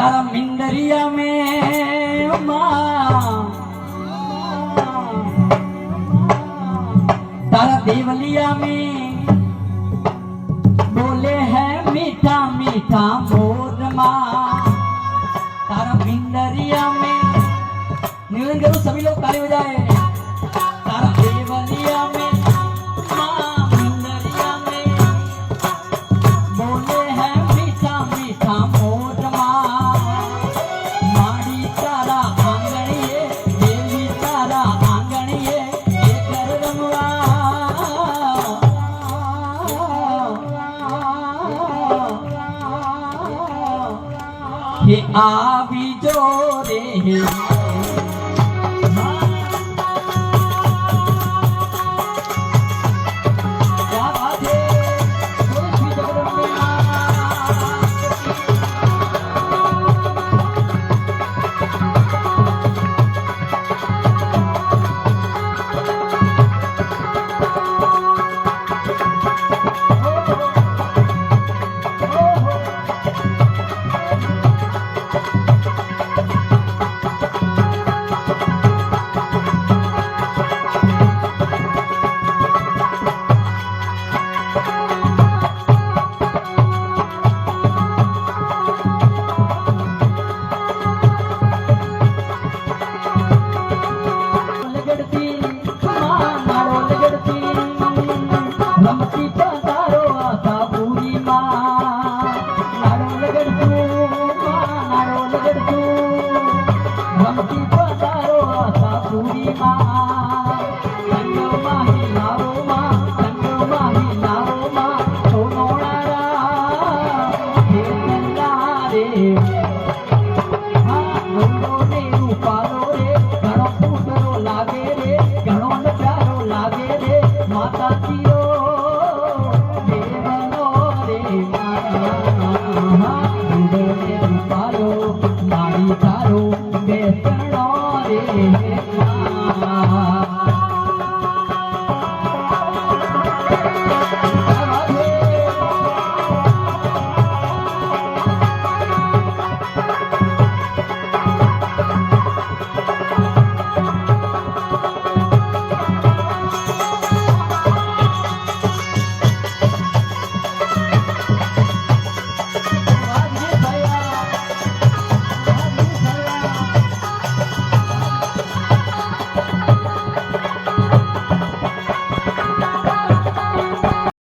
तारा मिंदरिया में माँ, तारा देवलिया में बोले हैं मीठा मीठा मोर माँ। तारा मिंदरिया में निवेदन करूं सभी लोग ताली बजाए। तारा देवलिया में माँ, मिंदरिया में बोले हैं मीठा मीठा मोर माँ। माड़ी तारा आंगणिये, देवी तारा आंगणिये, एकर रमवा ये आवी जो रे। माड़ी तारो